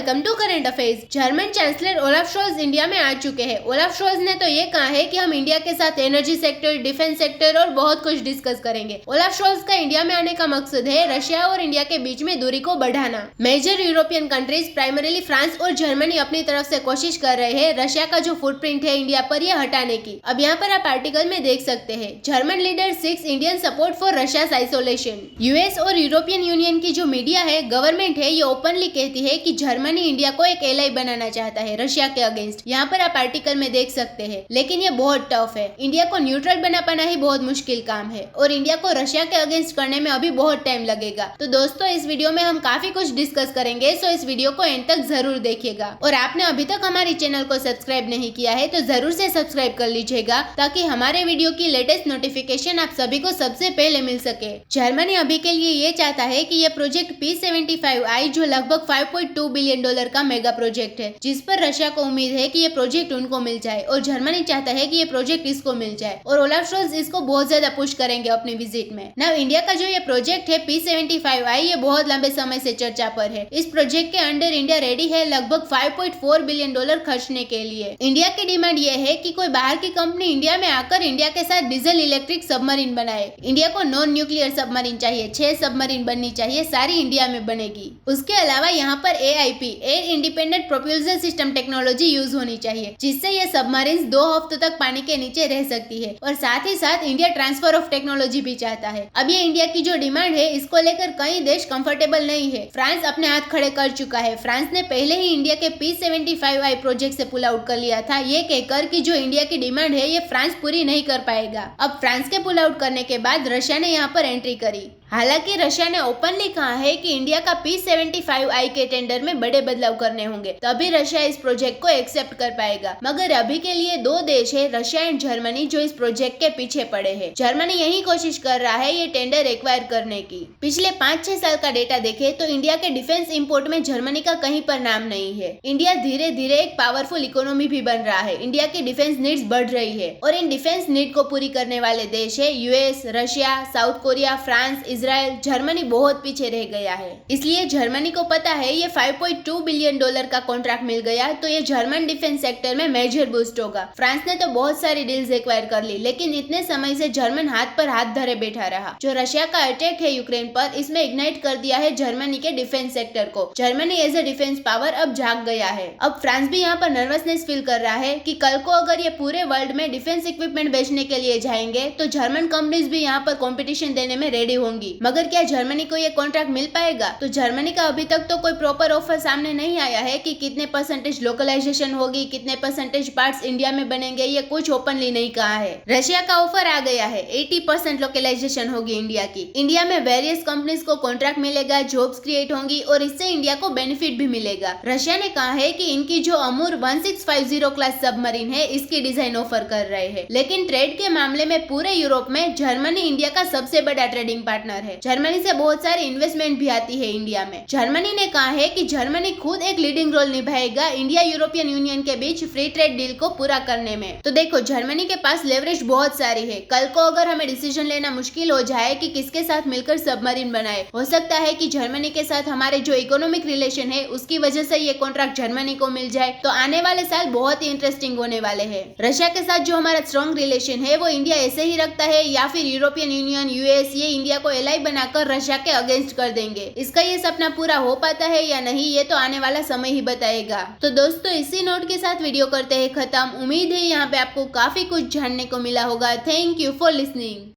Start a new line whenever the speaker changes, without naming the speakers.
Welcome to current affairs. German chancellor Olaf Scholz India में आ चुके हैं। ओलाफ शोल्ज ने तो ये कहा है कि हम इंडिया के साथ एनर्जी सेक्टर, डिफेंस सेक्टर और बहुत कुछ डिस्कस करेंगे। ओलाफ शोल्ज का इंडिया में आने का मकसद है रशिया और इंडिया के बीच में दूरी को बढ़ाना। Major European countries, primarily France और जर्मनी, अपनी तरफ से कोशिश कर रहे हैं रशिया का जो फुटप्रिंट है इंडिया पर यह हटाने की। अब यहाँ पर आप आर्टिकल में देख सकते हैं, German leader seeks Indian support for रशिया's आइसोलेशन। यूएस और यूरोपियन यूनियन की जो मीडिया है, गवर्नमेंट है, ये ओपनली कहती है कि जर्मनी इंडिया को एक एलाई बनाना चाहता है रशिया के अगेंस्ट। यहाँ पर आप आर्टिकल में देख सकते हैं, लेकिन ये बहुत टफ है। इंडिया को न्यूट्रल बना पाना ही बहुत मुश्किल काम है और इंडिया को रशिया के अगेंस्ट करने में अभी बहुत टाइम लगेगा। तो दोस्तों, इस वीडियो में हम काफी कुछ डिस्कस करेंगे, सो इस वीडियो को एंड तक जरूर देखिएगा। और आपने अभी तक हमारे चैनल को सब्सक्राइब नहीं किया है तो जरूर से सब्सक्राइब कर लीजिएगा, ताकि हमारे वीडियो की लेटेस्ट नोटिफिकेशन आप सभी को सबसे पहले मिल सके। जर्मनी अभी के लिए ये चाहता है कि ये प्रोजेक्ट P75I, जो लगभग $5.2 बिलियन का मेगा प्रोजेक्ट है, जिस पर रशिया को उम्मीद है कि ये प्रोजेक्ट उनको मिल जाए और जर्मनी चाहता है कि ये प्रोजेक्ट इसको मिल जाए। और ओलाफ शोल्ज इसको बहुत ज्यादा पुश करेंगे अपनी विजिट में। नाउ इंडिया का जो ये प्रोजेक्ट है P75I, ये बहुत लंबे समय से चर्चा पर है। इस प्रोजेक्ट के अंडर इंडिया रेडी है लगभग $5.4 बिलियन खर्चने के लिए। इंडिया की डिमांड ये है कि कोई बाहर की कंपनी इंडिया में आकर इंडिया के साथ डीजल इलेक्ट्रिक सबमरीन बनाए। इंडिया को नॉन न्यूक्लियर सबमरीन चाहिए, 6 सबमरीन बननी चाहिए, सारी इंडिया में बनेगी। उसके अलावा यहाँ पर AIP, air independent propulsion system technology use होनी चाहिए, जिससे ये सबमरीन 2 हफ्तों तक पानी के नीचे रह सकती है। और साथ ही साथ इंडिया ट्रांसफर ऑफ टेक्नोलॉजी भी चाहता है। अब ये इंडिया की जो डिमांड है, इसको लेकर कई देश कंफर्टेबल नहीं है। फ्रांस अपने हाथ खड़े कर चुका है। फ्रांस ने पहले ही इंडिया के P75I प्रोजेक्ट से पुल आउट कर लिया था, ये कहकर कि जो इंडिया की डिमांड है ये फ्रांस पूरी नहीं कर पाएगा। अब फ्रांस के पुल आउट करने के बाद रशिया ने यहाँ पर एंट्री करी। हालांकि रशिया ने ओपनली कहा है कि इंडिया का P75I के टेंडर में बड़े बदलाव करने होंगे, तभी रशिया इस प्रोजेक्ट को एक्सेप्ट कर पाएगा। मगर अभी के लिए 2 देश है, रशिया एंड जर्मनी, जो इस प्रोजेक्ट के पीछे पड़े हैं। जर्मनी यही कोशिश कर रहा है ये टेंडर एक्वायर करने की। पिछले 5-6 साल का डेटा देखे तो इंडिया के डिफेंस इंपोर्ट में जर्मनी का कहीं पर नाम नहीं है। इंडिया धीरे धीरे एक पावरफुल इकोनॉमी भी बन रहा है। इंडिया की डिफेंस नीड्स बढ़ रही है और इन डिफेंस नीड को पूरी करने वाले देश है US, Russia, south Korea, France, Israel. Germany बहुत पीछे रह गया है। इसलिए जर्मनी को पता है ये $5.2 बिलियन का कॉन्ट्रैक्ट मिल गया तो ये जर्मन डिफेंस सेक्टर में मेजर बूस्ट होगा। फ्रांस ने तो बहुत सारी डील्स एक्वायर कर ली, लेकिन इतने समय से जर्मन हाथ पर हाथ धरे बैठा रहा। जो रशिया का अटैक है यूक्रेन पर, इसमें इग्नाइट कर दिया है जर्मनी के डिफेंस सेक्टर को। Germany as a defence power अब जाग गया है। अब फ्रांस भी यहाँ पर नर्वसनेस फील कर रहा है कि कल को अगर ये पूरे वर्ल्ड में डिफेंस इक्विपमेंट बेचने के लिए जाएंगे तो जर्मन कंपनीज भी यहाँ पर कॉम्पिटिशन देने में रेडी होंगी। मगर क्या जर्मनी को ये कॉन्ट्रैक्ट मिल पाएगा? तो जर्मनी का अभी तक तो कोई प्रॉपर ऑफर सामने नहीं आया है कि कितने परसेंटेज लोकलाइजेशन होगी, कितने परसेंटेज पार्ट्स इंडिया में बनेंगे, ये कुछ ओपनली नहीं कहा है। रशिया का ऑफर आ गया है, 80% लोकलाइजेशन होगी इंडिया की। इंडिया में वेरियस कंपनीज को कॉन्ट्रैक्ट मिलेगा, जॉब्स क्रिएट होंगी और इससे इंडिया को बेनिफिट भी मिलेगा। रशिया ने कहा है कि इनकी जो अमूर 1650 क्लास सबमरीन है, इसकी डिजाइन ऑफर कर रहे हैं। लेकिन ट्रेड के मामले में पूरे यूरोप में जर्मनी इंडिया का सबसे बड़ा ट्रेडिंग पार्टनर है। जर्मनी से बहुत सारी इन्वेस्टमेंट भी आती है इंडिया में। जर्मनी ने कहा है कि जर्मनी खुद एक लीडिंग रोल निभाएगा इंडिया यूरोपियन यूनियन के बीच फ्री ट्रेड डील को पूरा करने में। तो देखो, जर्मनी के पास लेवरेज बहुत सारी है। कल को अगर हमें डिसीजन लेना मुश्किल हो जाए कि किसके साथ मिलकर सबमरीन बनाए, हो सकता है कि जर्मनी के साथ हमारे जो इकोनॉमिक रिलेशन है उसकी वजह से ये कॉन्ट्रैक्ट जर्मनी को मिल जाए। तो आने वाले साल बहुत ही इंटरेस्टिंग होने वाले हैं। रशिया के साथ जो हमारा स्ट्रॉन्ग रिलेशन है वो इंडिया ऐसे ही रखता है या फिर यूरोपियन यूनियन, यूएस, ये इंडिया को एलाई बनाकर रशिया के अगेंस्ट कर देंगे। इसका ये सपना पूरा हो पाता है या नहीं, ये तो आने वाला समय ही बताएगा। तो दोस्तों, इसी नोट के साथ वीडियो करते हैं खत्म। उम्मीद है यहाँ पे आपको काफी कुछ जानने को मिला होगा। Thank you for listening.